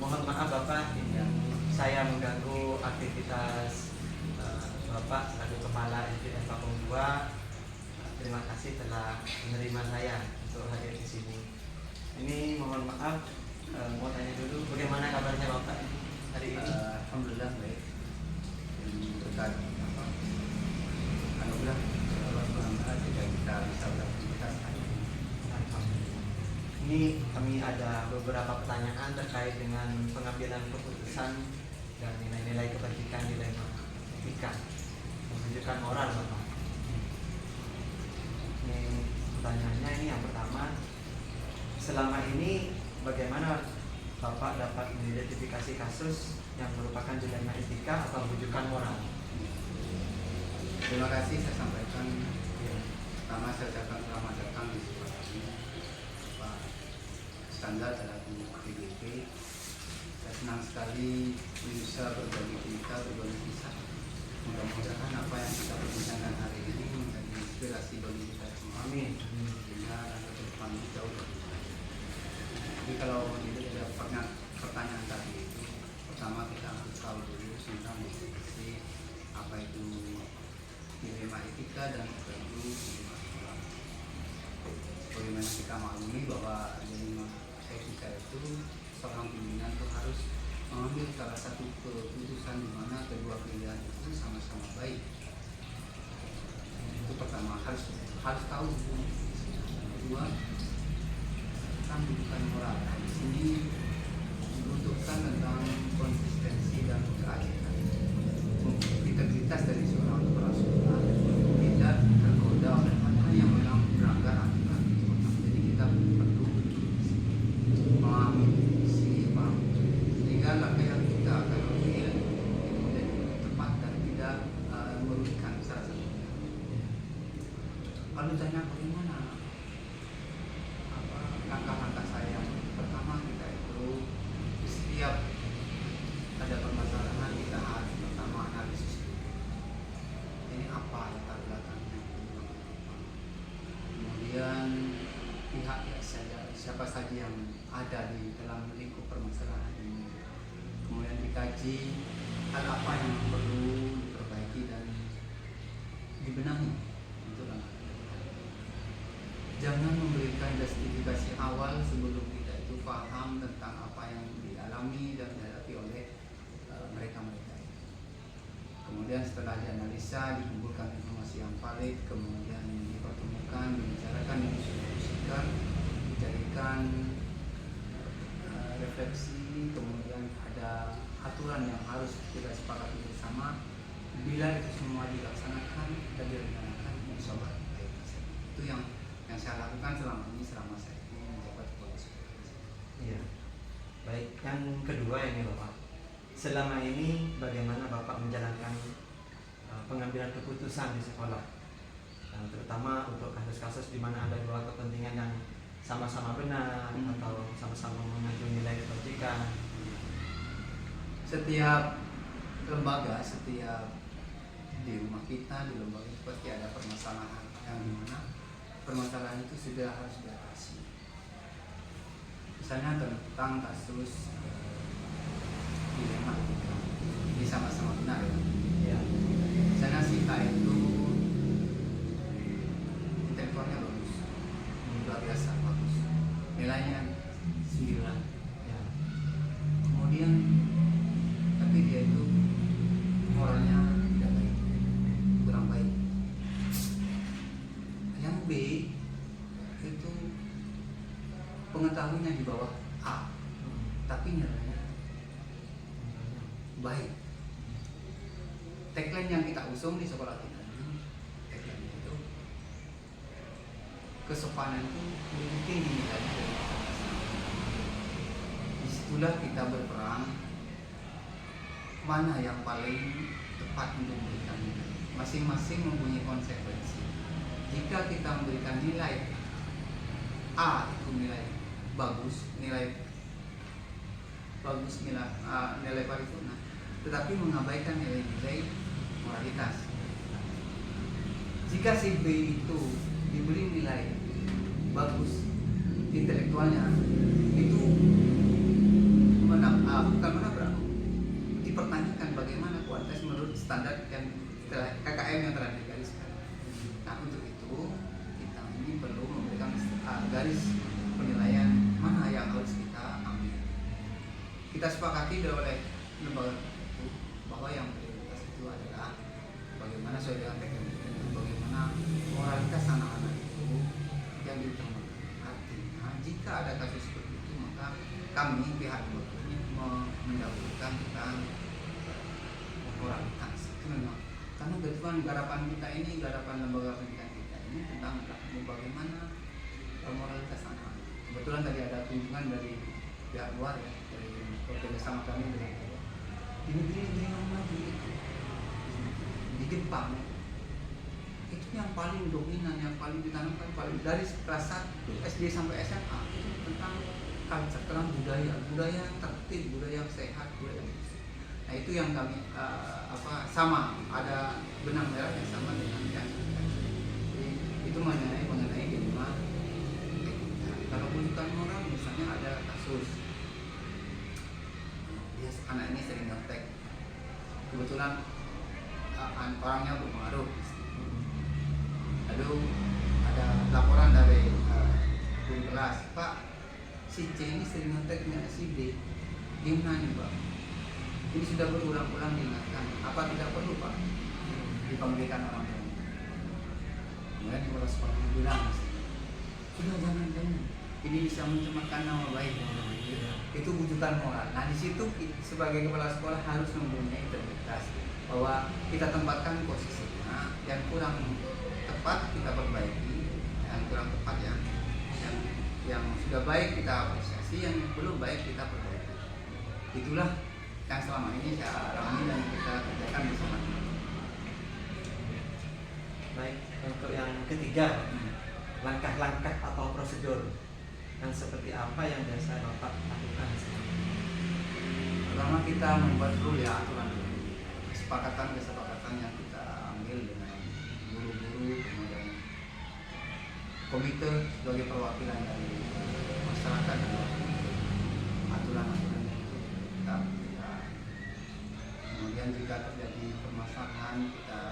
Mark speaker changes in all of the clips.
Speaker 1: Mohon maaf Bapak, saya mengganggu aktivitas Bapak selaku Kepala SDN Papung 2. Terima kasih telah menerima saya untuk hadir di sini. Ini mohon maaf, mau tanya dulu, bagaimana kabarnya Bapak hari ini?
Speaker 2: Alhamdulillah baik. Berkat anugerah Allah Subhanahu jika kita bisa beraktivitas hari ini.
Speaker 1: Ini kami ada beberapa pertanyaan terkait dengan pengambilan keputusan dan nilai-nilai kebajikan, nilai etika, menunjukkan moral Bapak. Ini pertanyaannya ini yang pertama, selama ini bagaimana Bapak dapat mengidentifikasi kasus yang merupakan dilema etika atau rujukan moral?
Speaker 2: Terima kasih, saya sampaikan. Pertama saya ucapkan selamat datang di sekolah ini, Pak Standar dari PBB. Saya senang sekali bisa berbagi cerita, berbagi kisah. Mudah-mudahan apa yang kita perbincangkan hari ini menjadi inspirasi bagi kita semua.
Speaker 1: Amin.
Speaker 2: Sehingga nanti ke depan jauh lebih baik. Jadi kalau itu ada pertanyaan tadi itu, pertama kita harus tahu dulu tentang definisi apa itu dilema etika dan apa itu dilema moral. Bagaimana kita maklumi bahwa dilema etika itu seorang pimpinan itu harus mengambil salah satu keputusan di mana kedua pilihan itu sama-sama baik. Itu pertama harus tahu dulu. Kedua, tentang rujukan moral. Di sini dibutuhkan tentang konsistensi dan keadilan. Integritas dari seorang kepala sekolah tidak tergoda oleh hal-hal yang memang melanggar aturan. Jadi kita perlu memahami si paham sehingga langkah yang kita akan ambil kemudian tepat dan tidak merugikan salah satunya. Lalu tanya bagaimana langkah-langkah saya. Pertama kita itu setiap ada permasalahan kita harus pertama analisis dulu. Ini apa latar belakangnya, kemudian pihak siapa saja yang ada di dalam lingkup permasalahan ini, kemudian dikaji hal apa yang perlu diperbaiki dan dibenahi. Itulah. Jangan memberikan justifikasi awal sebelum kita itu paham tentang apa yang dialami dan dihadapi oleh mereka-mereka. Kemudian setelah dianalisa, dikumpulkan informasi yang valid, kemudian dipertemukan, dibicarakan, didiskusikan, dicarikan refleksi, kemudian ada aturan yang harus kita sepakati bersama. Bila itu semua dilaksanakan dan direncanakan, insya Allah baik. Itu yang saya lakukan selama saya menjabat kepala sekolah.
Speaker 1: Iya. Baik, yang kedua ini Bapak. Selama ini bagaimana Bapak menjalankan pengambilan keputusan di sekolah? Terutama untuk kasus-kasus di mana ada dua kepentingan yang sama-sama benar atau sama-sama mengandung nilai kebajikan.
Speaker 2: Setiap lembaga, setiap di rumah kita, di lembaga itu pasti ada permasalahan yang dimana permasalahan itu sudah harus diatasi. Misalnya tentang kasus dilema etika, ini sama-sama benar ya. Misalnya si A itu intelektualnya bagus, luar biasa bagus, nilainya 9 ya. Kemudian tapi dia itu moralnya tidak baik, kurang baik. Yang B itu pengetahuannya di bawah A, tapi nilainya baik. Tagline yang kita usung di sekolah kita ini, tagline itu kesopanan itu lebih tinggi nilainya dari kecerdasan. Disitulah kita berperang mana yang paling tepat untuk memberikan nilai. Masing-masing mempunyai konsekuensi. Jika kita memberikan nilai A itu nilai bagus, nilai paripurna, tetapi mengabaikan nilai-nilai moralitas. Jika si B itu diberi nilai bagus, intelektualnya itu standar yang KKM yang telah digariskan. Nah untuk itu kita ini perlu memberikan garis penilaian mana yang harus kita ambil. Kita sepakati oleh lembaga itu bahwa yang prioritas itu adalah bagaimana sesuai dengan teknik itu, bagaimana moralitas anak-anak itu yang diutamakan. Artinya jika ada kasus seperti itu maka kami pihak ini mendahulukan tentang moralitas itu memang karena kebetulan garapan kita ini, garapan lembaga pendidikan kita ini tentang bagaimana moralitas anak. Kebetulan tadi ada kunjungan dari pihak luar ya, dari kerjasama kami dengan di negeri-negeri yang maju itu, di Jepang itu yang paling dominan, yang paling ditanamkan paling dari kelas 1 SD sampai SMA itu tentang culture, tentang budaya tertib, budaya sehat, budaya. Nah itu yang kami sama ada benang merah yang sama dengan yang itu mengenai dilema. Kalau bukan moral misalnya ada kasus anak ini sering ngetek, kebetulan orangnya berpengaruh, lalu ada laporan dari guru kelas, Pak si C ini sering ngetek dengan si D, gimana nih Pak? Ini sudah berulang-ulang diingatkan, apa tidak perlu Pak dipanggilkan orang tua? Kemudian kepala sekolah bilang, sudah jangan, ini bisa mencemarkan nama baik. Itu bujukan moral. Nah di situ sebagai kepala sekolah harus mempunyai integritas bahwa kita tempatkan posisinya, yang kurang tepat kita perbaiki, yang kurang tepat yang sudah baik kita apresiasi, yang belum baik kita perbaiki. Itulah yang selama ini saya alami dan kita kerjakan bersama.
Speaker 1: Baik, untuk yang ketiga, langkah-langkah atau prosedur yang seperti apa yang biasa Bapak lakukan?
Speaker 2: Pertama kita membuat rule ya, aturan kesepakatan yang kita ambil dengan guru-guru, kemudian komite sebagai perwakilan dari masyarakat dan aturan-aturan itu kita kemudian jika terjadi permasalahan kita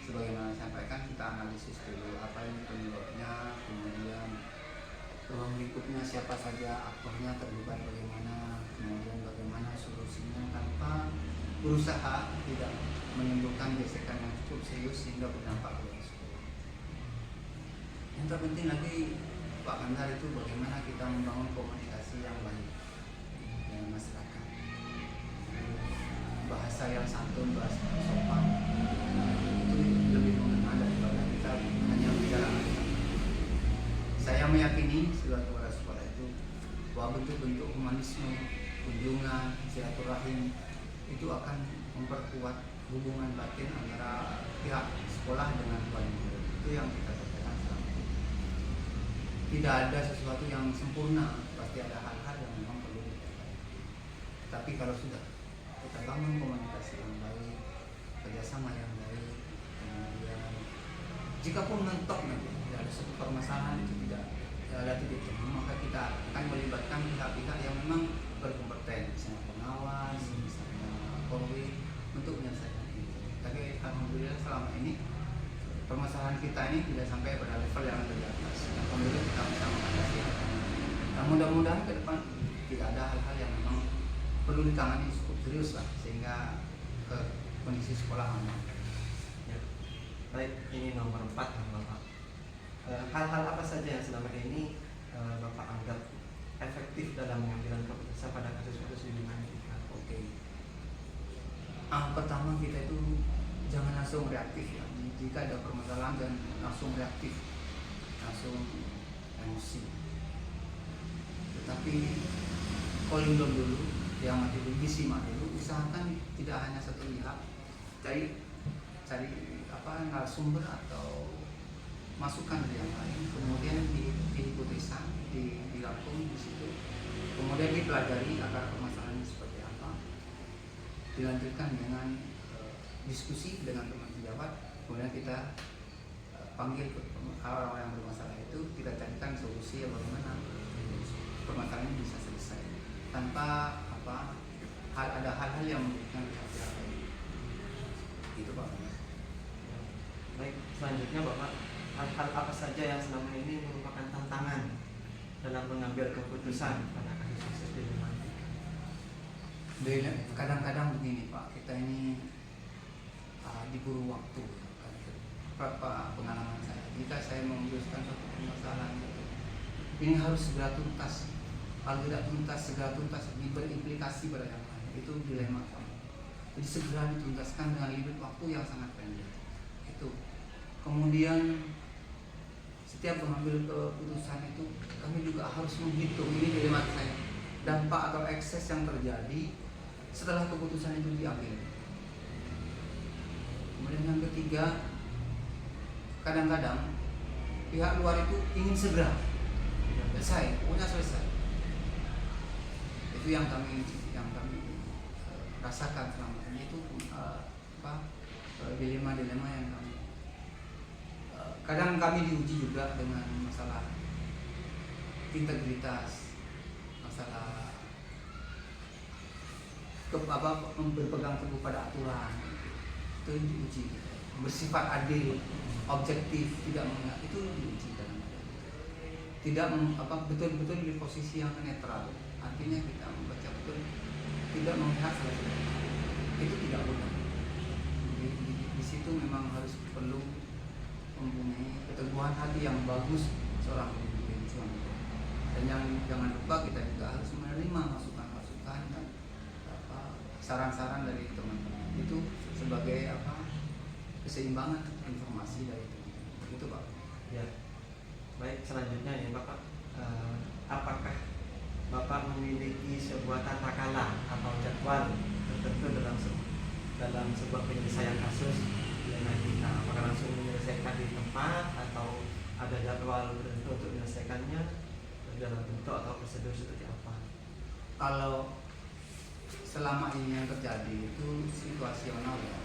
Speaker 2: sebagaimana sampaikan kita analisis dulu apa yang penyebabnya, kemudian ruang lingkupnya siapa saja, aktornya terlibat bagaimana, kemudian bagaimana solusinya tanpa berusaha tidak menimbulkan gesekan yang cukup serius sehingga berdampak kepada sekolah. Yang terpenting lagi Pak Kandar itu bagaimana kita membangun komunikasi yang baik dengan masyarakat, bahasa yang santun, bahasa yang sopan itu lebih mengena daripada kita hanya bicara. Saya meyakini suatu kepada sekolah itu bahwa bentuk-bentuk humanisme, kunjungan, silaturahim itu akan memperkuat hubungan batin antara pihak sekolah dengan wali murid. Itu yang kita kerjakan selama ini. Tidak ada sesuatu yang sempurna, pasti ada hal-hal yang memang perlu diperbaiki. Tapi kalau sudah kita bangun komunikasi yang baik, kerjasama yang baik, kemudian jika pun mentok nanti tidak ada satu permasalahan itu tidak ada titik temu, maka kita akan melibatkan pihak-pihak yang memang berkompeten, misalnya pengawas, misalnya Polri untuk menyelesaikan ini. Tapi alhamdulillah selama ini permasalahan kita ini tidak sampai pada level yang lebih atas. Alhamdulillah kita bisa mengatasi. Nah, mudah-mudahan ke depan tidak ada hal-hal yang memang perlu ditangani cukup serius lah sehingga kondisi sekolah aman.
Speaker 1: Ya. Baik, ini nomor 4 Bapak. Hal-hal apa saja yang selama ini Bapak anggap efektif dalam pengambilan keputusan pada kasus-kasus di mana kita?
Speaker 2: Oke. Pertama kita itu jangan langsung reaktif ya. Jika ada permasalahan dan langsung reaktif, langsung emosi. Tetapi calling down dulu, yang mati dulu, disimak dulu. Usahakan tidak hanya satu pihak, cari narasumber atau masukan dari yang lain, kemudian dihipotesa, dirangkum di situ, kemudian dipelajari akar permasalahannya seperti apa, dilanjutkan dengan diskusi dengan teman sejawat, kemudian kita panggil orang-orang yang bermasalah itu, kita carikan solusi bagaimana permasalahan ini bisa selesai tanpa ada hal-hal yang memberikan pihak-pihak lain. Itu Pak.
Speaker 1: Baik, selanjutnya Bapak, hal-hal apa saja yang selama ini merupakan tantangan dalam mengambil keputusan pada kasus dilematika?
Speaker 2: Kadang-kadang begini Pak, kita ini diburu waktu. Berapa pengalaman saya, jika saya memutuskan suatu permasalahan ini harus segera tuntas. Kalau tidak tuntas, segera tuntas ini berimplikasi pada yang lain. Itu dilema kami. Jadi segera dituntaskan dengan limit waktu yang sangat pendek. Itu. Kemudian setiap mengambil keputusan itu kami juga harus menghitung, ini dilema saya, dampak atau ekses yang terjadi setelah keputusan itu diambil. Kemudian yang ketiga, kadang-kadang pihak luar itu ingin segera selesai, pokoknya selesai. Itu yang kami rasakan selama ini, itu dilema-dilema yang kami kadang kami diuji juga dengan masalah integritas, masalah berpegang teguh pada aturan, itu diuji, bersifat adil, objektif, tidak mengenal, itu diuji kadang-kadang. Tidak betul-betul di posisi yang netral, artinya kita membaca betul, tidak memihak salah satu. Itu tidak mudah. Di situ memang harus perlu mempunyai keteguhan hati yang bagus seorang pemimpin suami. Dan yang jangan lupa kita juga harus menerima masukan-masukan dan saran-saran dari teman-teman. Itu sebagai keseimbangan informasi dari teman-teman. Itu Pak.
Speaker 1: Ya. Baik, selanjutnya ya Bapak, apakah Bapak memiliki sebuah tata kala atau jadwal tertentu dalam sebuah penyelesaian kasus dilematika? Apakah langsung menyelesaikan di tempat atau ada jadwal tertentu untuk menyelesaikannya dalam bentuk atau prosedur seperti apa?
Speaker 2: Kalau selama ini yang terjadi itu situasional ya,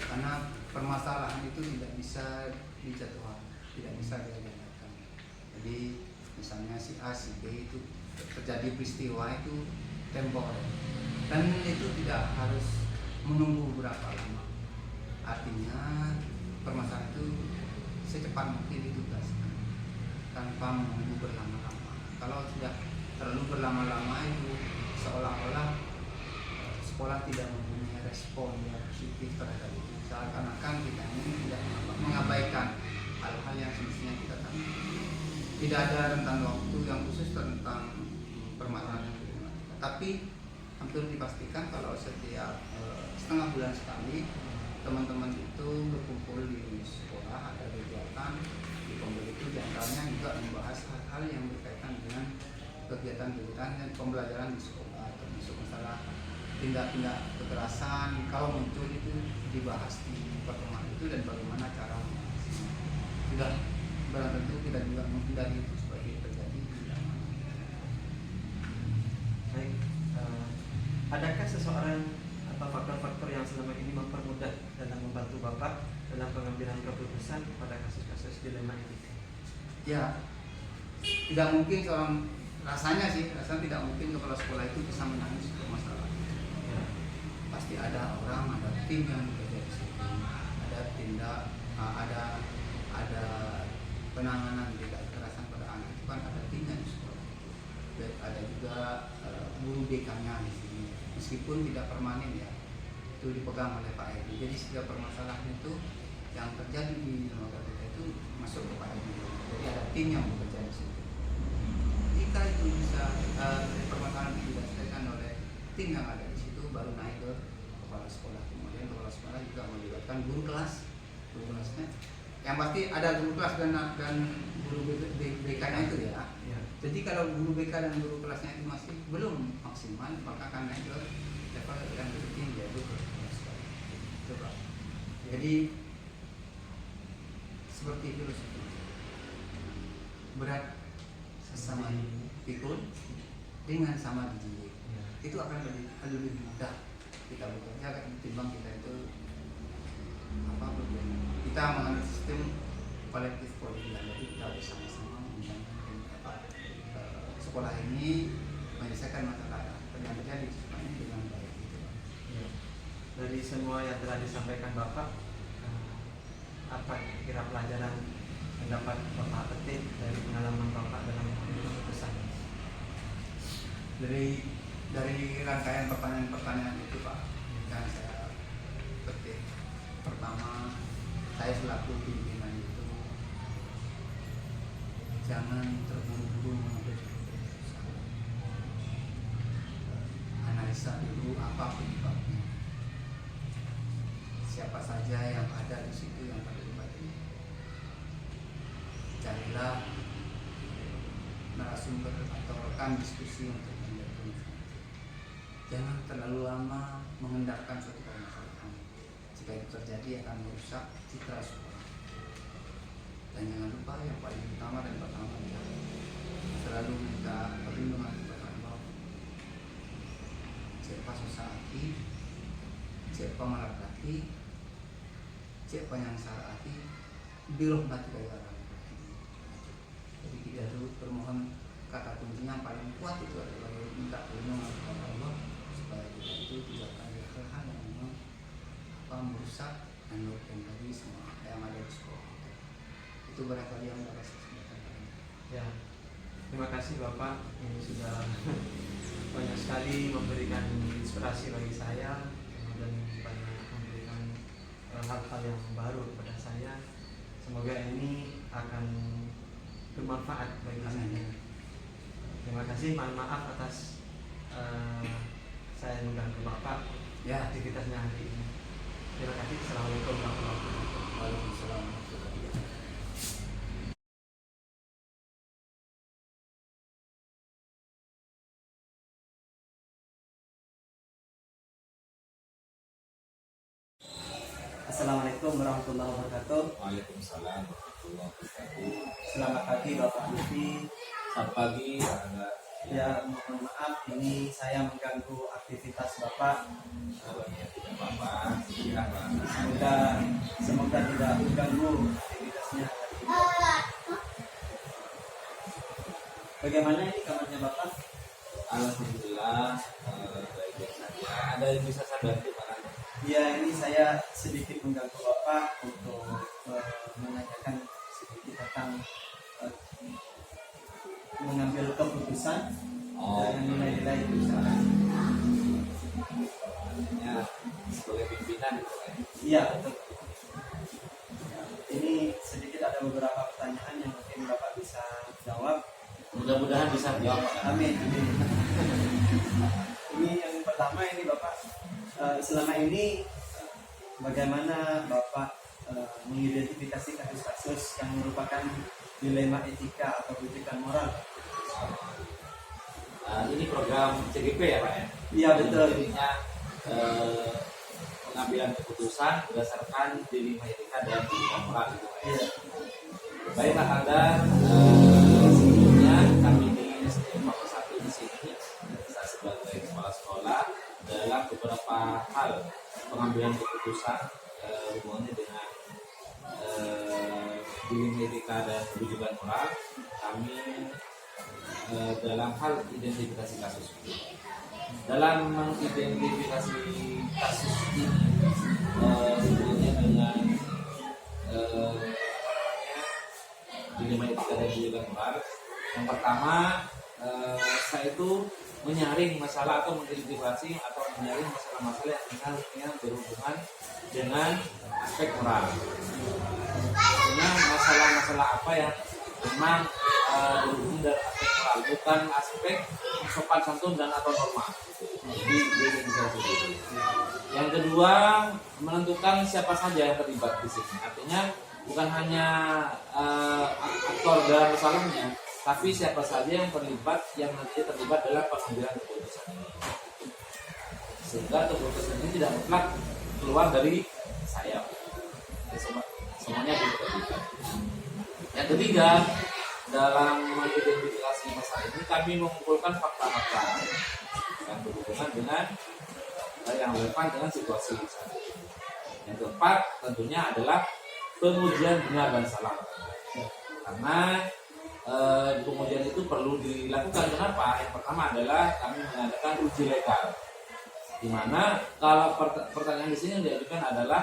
Speaker 2: karena permasalahan itu tidak bisa dijadwal, tidak bisa diagendakan. Jadi misalnya si A, si B itu terjadi peristiwa itu temporer, dan itu tidak harus menunggu berapa lama. Artinya permasalahan itu secepat mungkin ditugaskan tanpa menunggu berlama-lama. Kalau sudah terlalu berlama-lama itu seolah-olah sekolah tidak mempunyai respon yang positif terhadap itu. Seakan-akan kita ini tidak mengabaikan hal-hal yang semestinya kita tangani. Tidak ada rentang waktu yang khusus tentang permasalahan yang tapi hampir dipastikan kalau setiap setengah bulan sekali teman-teman itu berkumpul di sekolah, ada kegiatan di kumpul itu diantaranya juga membahas hal-hal yang berkaitan dengan kegiatan-kegiatan dan pembelajaran di sekolah, termasuk masalah tindak-tindak kekerasan kalau muncul itu dibahas di pertemuan itu dan bagaimana cara mengatasinya. Sudah barang tentu kita juga menghindari itu sebagai terjadi di dalam.
Speaker 1: Baik, adakah seseorang atau faktor-faktor yang selama ini mempermudah dalam membantu Bapak dalam pengambilan keputusan pada kasus-kasus dilema ini?
Speaker 2: Ya, tidak mungkin rasanya tidak mungkin kepala sekolah itu bisa menangani sebuah masalah. Ya, pasti ada orang, ada tim yang bekerja di situ, ada penanganan tindak kekerasan pada anak itu kan ada timnya di sekolah. Dan ada juga guru BK-nya di sini, meskipun tidak permanen ya, itu dipegang oleh Pak Edi. Jadi setiap permasalahan itu yang terjadi di lembaga kita itu masuk ke Pak Edi. Jadi ada tim yang bekerja di situ. Jika itu bisa permasalahan itu diselesaikan oleh tim yang ada di situ, baru naik ke kepala sekolah. Kemudian kepala sekolah juga melibatkan guru kelasnya. Yang pasti ada guru kelas dan guru BK-nya itu ya. Jadi kalau guru BK dan guru kelasnya itu masih belum maksimal, maka akan naik ke level yang lebih tinggi, yaitu ke kepala sekolah. Coba. Jadi seperti filosofi berat sama pikul, ringan sama dijinjing. Itu akan lebih mudah kita bekerja ketimbang kita itu kita mengambil sistem kolektif kolegial. Jadi kita bersama-sama sekolah ini menyelesaikan masalah yang terjadi di sekolah ini dengan baik.
Speaker 1: dari semua yang telah disampaikan Bapak, apa kira pelajaran yang dapat Bapak petik dari pengalaman Bapak dalam mengambil keputusan?
Speaker 2: Dari rangkaian pertanyaan-pertanyaan itu Pak, yang saya petik, pertama, saya selaku pimpinan itu jangan terburu-buru mengambil keputusan. Analisa dulu apa penyebabnya, siapa saja yang ada di situ yang terlibat ini. Carilah narasumber atau rekan diskusi untuk menjatuhkan. Jangan terlalu lama mengendalikan suatu permasalahan. Jika itu terjadi akan merusak citra sekolah. Dan jangan lupa yang paling utama dan pertama adalah selalu minta perlindungan kepada Allah. Siapa sesaati, siapa malapati, siapa yang sarati, birahmatika ya Rabbal alamin. Jadi kita dulu bermohon, kata kuncinya yang paling kuat itu adalah minta perlindungan kepada Allah supaya kita itu tidak ada hal-hal yang memang merusak dan merugikan bagi semua yang ada di sekolah. Itu barangkali yang dapat saya sampaikan.
Speaker 1: Ya, terima kasih Bapak, ini sudah banyak sekali memberikan inspirasi bagi saya dan banyak memberikan hal-hal yang baru kepada saya. Semoga ini akan bermanfaat bagi saya. Terima kasih, mohon maaf atas saya mengganggu Bapak
Speaker 2: Ya,
Speaker 1: aktivitasnya hari ini. Terima kasih. Assalamualaikum warahmatullahi wabarakatuh.
Speaker 2: waalaikumsalam warahmatullahi wabarakatuh.
Speaker 1: Assalamualaikum warahmatullahi wabarakatuh.
Speaker 3: Waalaikumsalam warahmatullahi wabarakatuh.
Speaker 1: Selamat pagi Bapak Lutfi.
Speaker 3: Selamat pagi, Anda.
Speaker 1: Ya, mohon maaf ini saya mengganggu aktivitas Bapak.
Speaker 3: Kabarnya tidak apa-apa. Silakan.
Speaker 1: Semoga tidak mengganggu aktivitasnya. Bagaimana ini kabarnya Bapak?
Speaker 3: Alhamdulillah, baik-baik saja. Ada yang bisa saya bantu, Pak?
Speaker 1: Ya, ini saya sedikit mengganggu Bapak untuk menanyakan sedikit tentang mengambil keputusan dengan nilai-nilai perusahaan.
Speaker 3: Ya, sebagai pimpinan gitu kan.
Speaker 1: Iya, betul. Ya, ini sedikit ada beberapa pertanyaan yang mungkin Bapak bisa jawab.
Speaker 3: Mudah-mudahan bisa jawab, Pak.
Speaker 1: Amin. Ini yang pertama ini Bapak, selama ini bagaimana Bapak mengidentifikasi kasus-kasus yang merupakan dilema etika atau kritikan moral?
Speaker 3: Ini program CGP ya, Pak ya?
Speaker 1: Iya, betul.
Speaker 3: Intinya pengambilan keputusan berdasarkan dilema etika dan kritikan moral gitu, Pak ya.
Speaker 1: Iya.
Speaker 3: Baiklah Anda, sebelumnya kami di SDM 1 di sini, saya sebagai kepala sekolah dalam beberapa hal pengambilan keputusan hubungannya dengan dilema etika dan rujukan moral, kami dalam hal identifikasi kasus. Dalam mengidentifikasi kasus ini hubungannya dengan dilema etika dan rujukan moral. Yang pertama, saya itu menyaring masalah atau mengidentifikasi atau menyaring masalah-masalah yang berhubungan dengan aspek moral. Artinya masalah-masalah apa yang memang berhubungan dengan aspek moral, bukan aspek sopan santun dan atau norma. Jadi identifikasi dulu. Yang kedua, menentukan siapa saja yang terlibat di sini. Artinya bukan hanya aktor dalam masalahnya, tapi siapa saja yang terlibat, yang nantinya terlibat dalam pengambilan keputusan ini. Sehingga keputusan ini tidak mutlak keluar dari saya. Semuanya terlibat. Yang ketiga, dalam mengidentifikasi masalah ini kami mengumpulkan fakta-fakta yang berhubungan dengan yang relevan dengan situasi saat ini. Yang keempat tentunya adalah pengujian benar dan salah. Karena pengujian itu perlu dilakukan. Kenapa? Yang pertama adalah kami mengadakan uji legal. Dimana kalau pertanyaan di sini yang diajukan adalah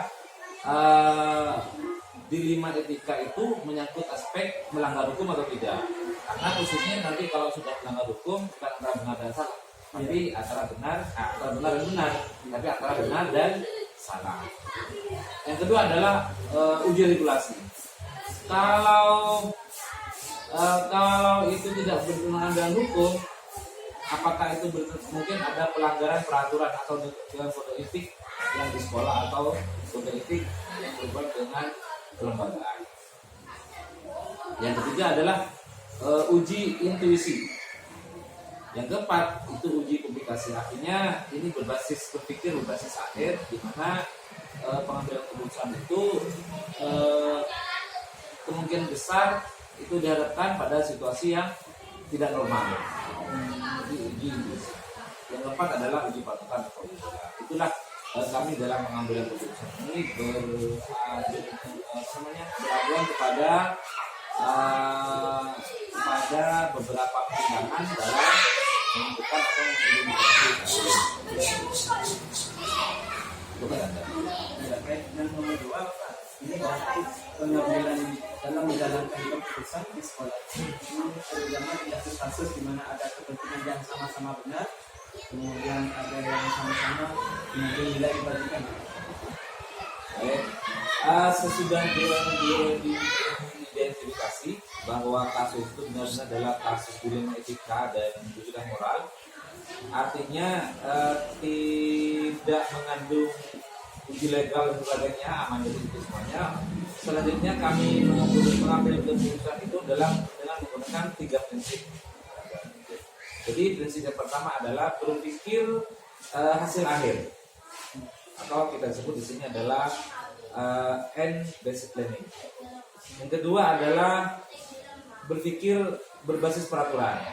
Speaker 3: dilema etika itu menyangkut aspek melanggar hukum atau tidak. Karena khususnya nanti kalau sudah melanggar hukum bukan antara benar dan salah, tapi antara benar dan benar, tapi antara benar dan salah. Yang kedua adalah uji regulasi. Kalau itu tidak bertentangan dengan hukum, apakah itu mungkin ada pelanggaran peraturan atau dengan kode etik yang di sekolah atau kode etik yang berhubungan dengan kelembagaan. Yang ketiga adalah uji intuisi. Yang keempat itu uji publikasi. Artinya ini berbasis berpikir berbasis akhir, di mana pengambilan keputusan itu kemungkinan besar itu diharapkan pada situasi yang tidak normal. Jadi uji intuisi. Yang keempat adalah uji patokan atau logika. Itulah kami dalam pengambilan keputusan ini beraguan kepada beberapa pertimbangan dalam menentukan atau
Speaker 1: Ya, baik. Dan nomor dua, Pak, ini berarti pengambilan dalam menjalankan keputusan di sekolah. Terutama di kasus-kasus di mana ada kepentingan yang sama-sama benar, kemudian ada yang sama-sama kemudian nilai dibagikan.
Speaker 3: Baik, sesudah diidentifikasi bahwa kasus itu benar-benar adalah kasus dilema etika dan juga moral, artinya tidak mengandung uji legal dan sebagainya, aman dari itu semuanya. Selanjutnya kami mengambil keputusan itu dengan menggunakan 3 prinsip. Jadi prinsip yang pertama adalah berpikir hasil akhir, atau kita sebut di sini adalah end basic planning. Yang kedua adalah berpikir berbasis peraturan,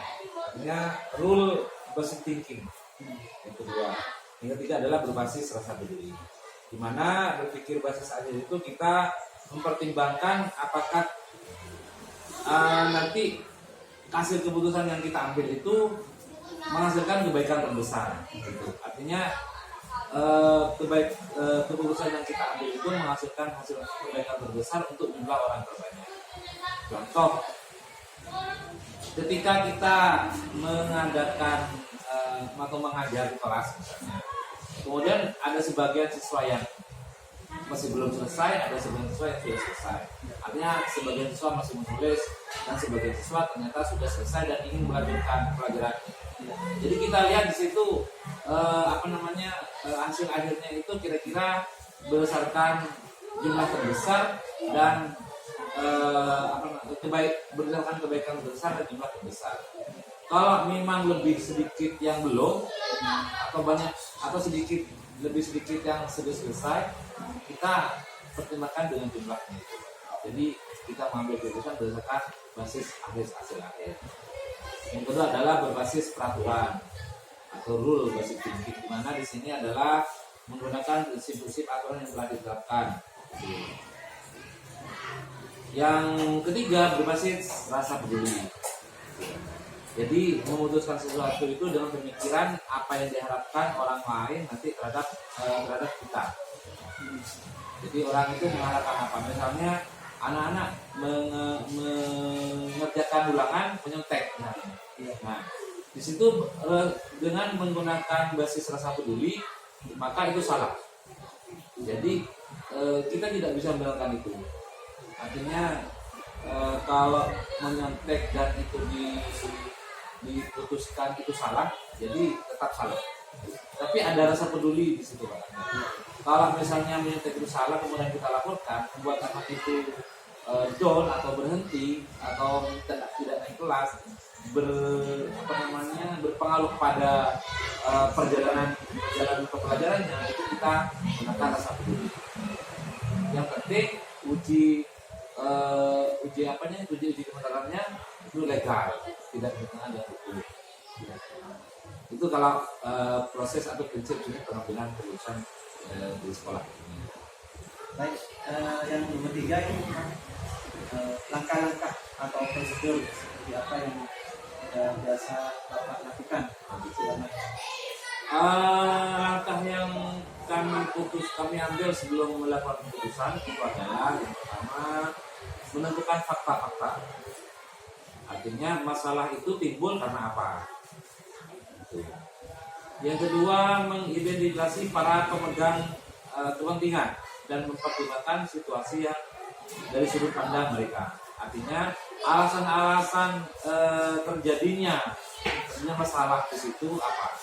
Speaker 3: artinya rule based thinking. Yang kedua, yang ketiga adalah berbasis rasa peduli, di mana berpikir basis akhir itu kita mempertimbangkan apakah nanti hasil keputusan yang kita ambil itu menghasilkan kebaikan terbesar. Gitu. Artinya keputusan yang kita ambil itu menghasilkan hasil kebaikan terbesar untuk jumlah orang terbanyak. Contoh, ketika kita mengadakan atau mengajar di kelas misalnya, kemudian ada sebagian siswa yang masih belum selesai, ada sebagian siswa yang sudah selesai. Artinya sebagian siswa masih menulis dan sebagian siswa ternyata sudah selesai dan ingin melanjutkan pelajaran. Jadi kita lihat di situ hasil akhirnya itu kira-kira berdasarkan jumlah terbesar dan berdasarkan kebaikan terbesar dan jumlah terbesar. Kalau memang lebih sedikit yang belum atau banyak atau lebih sedikit yang sudah selesai, kita pertimbangkan dengan jumlahnya itu. Jadi kita mengambil keputusan berdasarkan basis hasil akhir. Yang kedua adalah berbasis peraturan atau rule basic thinking, di mana di sini adalah menggunakan prinsip-prinsip aturan yang telah ditetapkan. Yang ketiga berbasis rasa peduli. Jadi memutuskan sesuatu itu dengan pemikiran apa yang diharapkan orang lain nanti terhadap kita. Jadi orang itu mengharapkan apa? Misalnya anak-anak mengerjakan ulangan menyontek. Nah, di situ dengan menggunakan basis rasa peduli, maka itu salah. Jadi kita tidak bisa membenarkan itu. Artinya kalau menyontek dan itu diputuskan itu salah, jadi tetap salah. Tapi ada rasa peduli di situ, Pak. Kalau misalnya menyontek itu salah, kemudian kita laporkan, membuat anak itu down atau berhenti atau tidak naik kelas, berpengaruh pada perjalanan pembelajarannya, itu kita gunakan rasa peduli. Yang penting uji kebenarannya itu legal, tidak bertentangan dengan hukum. Itu kalau proses atau prinsip pengambilan keputusan di sekolah.
Speaker 1: Baik, yang nomor 3 ini langkah-langkah atau prosedur seperti apa yang biasa Bapak lakukan selama
Speaker 3: langkah kami ambil sebelum melakukan keputusan itu adalah yang pertama menentukan fakta-fakta. Artinya masalah itu timbul karena apa? Gitu. Yang kedua, mengidentifikasi para pemegang kepentingan dan mempertimbangkan situasi yang dari sudut pandang mereka. Artinya alasan-alasan terjadinya masalah di situ apa?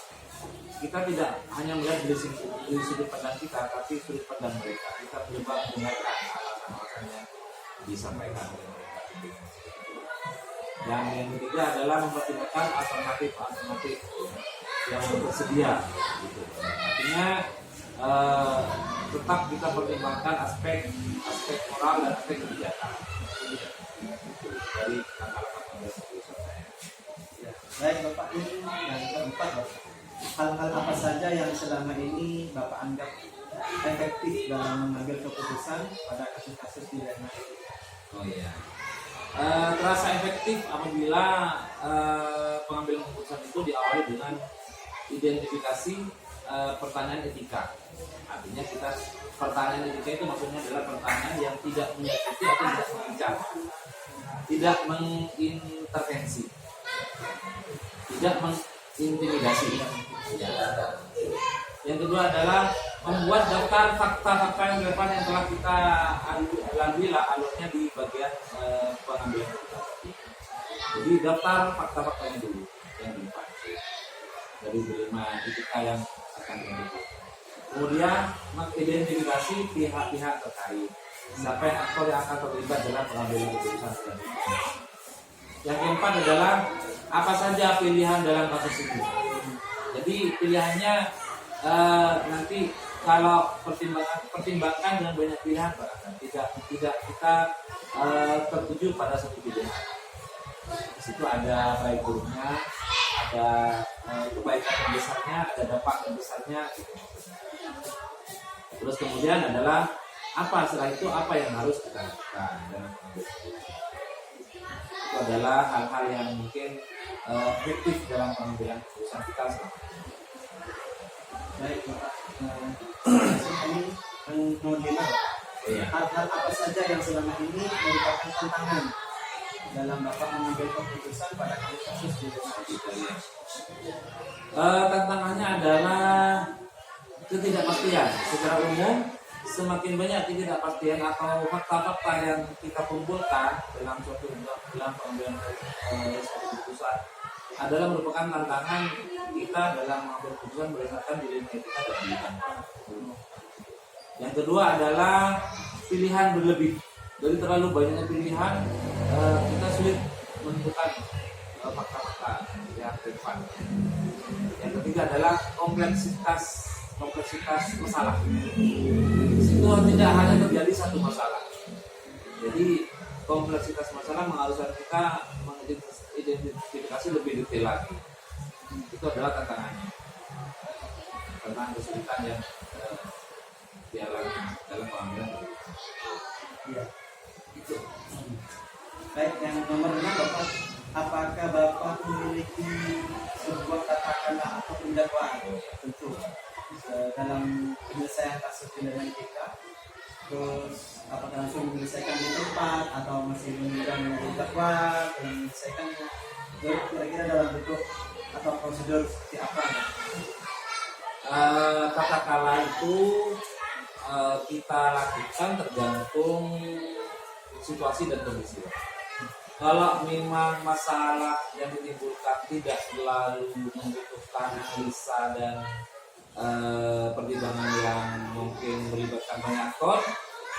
Speaker 3: Kita tidak hanya melihat dari sudut pandang kita, tapi sudut pandang mereka. Kita coba mendengarkan alasan-alasan yang disampaikan oleh mereka. Dan yang ketiga adalah mempertimbangkan alternatif yang tersedia. Gitu. Artinya tetap kita pertimbangkan aspek moral dan aspek kebijakan dari langkah-langkah pengambilan keputusan saya.
Speaker 1: Ya. Baik Bapak, ini yang keempat Bapak. Hal-hal apa saja yang selama ini Bapak anggap efektif dalam mengambil keputusan pada kasus-kasus dilema itu?
Speaker 3: Oh iya. Terasa efektif apabila pengambilan keputusan itu diawali dengan identifikasi pertanyaan etika. Artinya pertanyaan etika itu maksudnya adalah pertanyaan yang tidak menyakiti atau tidak mengancam, tidak mengintervensi, tidak mengintimidasi. Ya. Yang kedua adalah membuat daftar fakta-fakta yang relevan yang telah kita lalui alurnya di bagian pengambilan keputusan. Jadi daftar fakta-faktanya dulu yang depan dari 5 etika yang akan diambil. Kemudian mengidentifikasi pihak-pihak terkait, siapa yang aktor yang akan terlibat dalam pengambilan keputusan selanjutnya. Yang keempat adalah apa saja pilihan dalam kasus ini. Jadi pilihannya nanti kalau pertimbangkan dengan banyak pilihan, tidak kita tertuju pada satu pilihan. Di situ ada baik buruknya, ada kebaikan yang besarnya, ada dampak yang besarnya. Gitu. Terus kemudian adalah setelah itu apa yang harus kita lakukan dalam pengambilan keputusan. Itu adalah hal-hal yang mungkin efektif dalam pengambilan keputusan kita selama ini.
Speaker 1: Baik Bapak, ini yang kelima hal-hal apa saja yang selama ini merupakan tantangan dalam Bapak mengambil keputusan pada kasus dilema itu?
Speaker 3: Tantangannya adalah ketidakpastian. Secara umum, semakin banyak ketidakpastian atau fakta-fakta yang kita kumpulkan dalam pengambilan suatu keputusan adalah merupakan tantangan kita dalam mengambil keputusan berdasarkan dilema etika dan pilihan. Yang kedua adalah pilihan berlebih. Dari terlalu banyaknya pilihan, kita sulit menentukan fakta-fakta yang relevan. Yang ketiga adalah kompleksitas masalah. Di situ tidak hanya terjadi satu masalah. Jadi kompleksitas masalah mengharuskan kita mengidentifikasi lebih detail lagi. Itu adalah tantangannya. Tantangan kesulitan yang dialami dalam pengambilan.
Speaker 1: Ya, itu. Baik, yang nomor 6 Bapak, apakah Bapak memiliki sebuah katakanlah atau pendakwaan tentu dalam penyelesaian kasus dilema etika? Terus apakah langsung menyelesaikan di tempat atau masih mengundang dakwah dan menyelesaikannya? Kira-kira dalam bentuk atau prosedur seperti apa?
Speaker 3: Kata kala itu kita lakukan tergantung situasi dan kondisi. Kalau memang masalah yang ditimbulkan tidak selalu membutuhkan analisa dan pertimbangan yang mungkin melibatkan banyak aktor,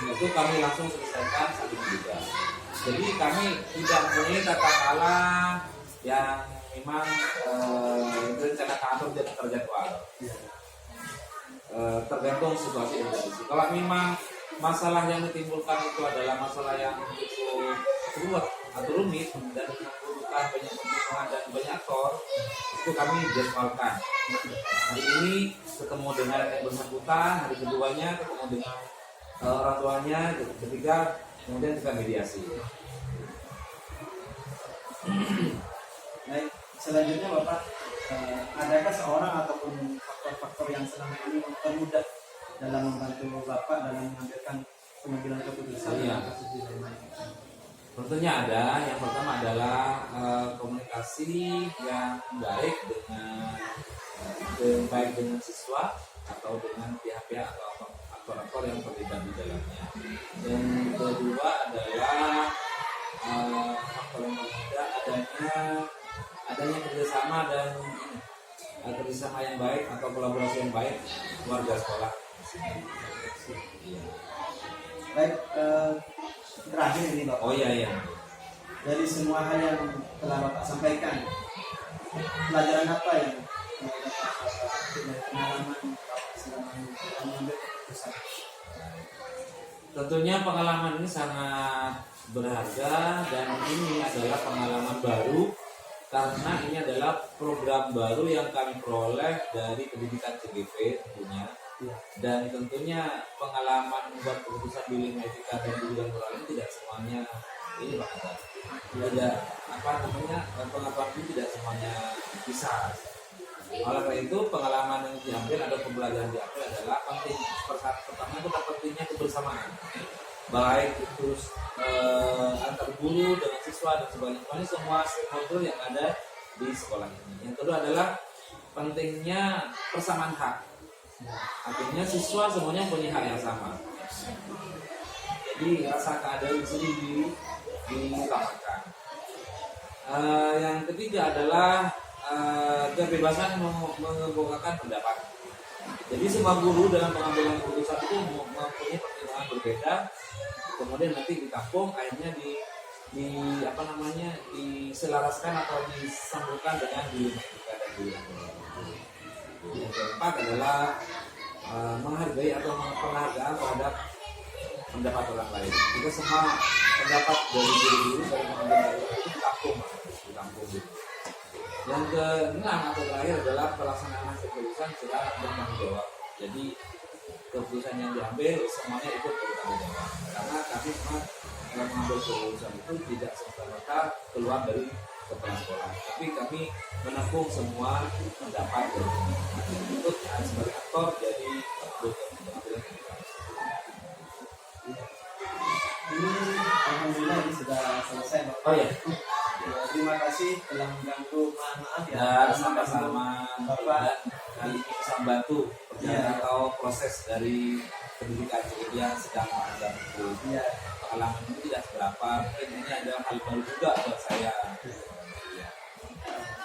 Speaker 3: itu kami langsung selesaikan saat itu juga. Jadi kami tidak mempunyai tata kala yang memang direncanakan atau tidak terjadwal. Tergantung situasi dan kondisi. Kalau memang masalah yang ditimbulkan itu adalah masalah yang cukup ruwet atau rumit dan membutuhkan banyak pertimbangan dan banyak aktor, itu kami jadwalkan. Hari ini ketemu dengan yang bersangkutan, hari keduanya ketemu dengan orang tuanya, ketiga kemudian kita mediasi.
Speaker 1: Baik, selanjutnya Bapak, adakah seorang ataupun faktor-faktor yang selama ini mempermudah dalam membantu Bapak dalam mengambilkan pengambilan keputusan
Speaker 3: Iya.
Speaker 1: dalam kasus dilema ini?
Speaker 3: Tentunya ada. Yang pertama adalah komunikasi yang baik dengan siswa atau dengan pihak-pihak atau aktor-aktor yang terlibat di dalamnya. Yang kedua adalah faktor yang ketiga adanya kerjasama dan kerjasama yang baik atau kolaborasi yang baik warga sekolah. Iya.
Speaker 1: Baik, terakhir ini Bapak.
Speaker 3: Oh iya.
Speaker 1: Dari semua hal yang telah Bapak sampaikan, pelajaran apa yang dapat Bapak dari pengalaman Bapak selama mengambil keputusan?
Speaker 3: Tentunya pengalaman ini sangat berharga dan ini adalah pengalaman baru karena ini adalah program baru yang kami peroleh dari pendidikan CGP tentunya.
Speaker 1: Iya.
Speaker 3: Dan tentunya pengalaman membuat keputusan dilema etika dan pendidikan moral ini tidak semuanya ini Pak Hasan. Tidak pengetahuan ini tidak semuanya bisa. Oleh karena itu pengalaman yang diambil atau pembelajaran diambil adalah penting. Pertama itu pentingnya kebersamaan, baik itu antar guru dengan siswa dan sebagainya, semua stakeholder yang ada di sekolah ini. Yang kedua adalah pentingnya persamaan hak. Artinya siswa semuanya punya hak yang sama. Jadi rasa keadilan di sini diutamakan. Yang ketiga adalah kebebasan mengemukakan pendapat. Jadi semua guru dalam pengambilan keputusan itu mempunyai pertimbangan berbeda. Kemudian nanti ditampung, akhirnya diselaraskan atau disambungkan dengan dilema etika dan dilema moral. Yang keempat adalah menghargai atau penghargaan terhadap pendapat orang lain. Jika semua pendapat dari guru-guru dari pengambilan itu ditampung. Yang keenam atau terakhir adalah pelaksanaan keputusan secara bertanggung jawab. Jadi keputusan yang diambil semuanya ikut bertanggung jawab. Karena kami memang dalam mengambil keputusan itu tidak serta-merta keluar dari kepala sekolah, tapi kami menampung semua pendapat dan ikut sebagai aktor dari pengambilan keputusan.
Speaker 1: Ini alhamdulillah ini sudah selesai Bapak.
Speaker 3: Oh ya.
Speaker 1: Terima kasih telah mengganggu, maaf ya.
Speaker 3: Dan sama-sama
Speaker 1: Bapak
Speaker 3: kali ini bisa membantu perjalanan
Speaker 1: Iya.
Speaker 3: atau proses dari pendidikan CGP yang sedang ada itu.
Speaker 1: Iya.
Speaker 3: Pengalaman ini tidak seberapa, mungkin ini ada hal baru juga buat saya.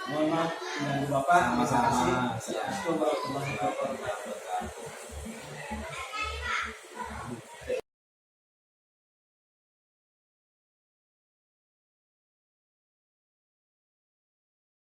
Speaker 1: Mohon maaf mengganggu Bapak. Terima kasih.
Speaker 3: Sama-sama.
Speaker 1: Assalamualaikum warahmatullahi wabarakatuh.
Speaker 3: Ya.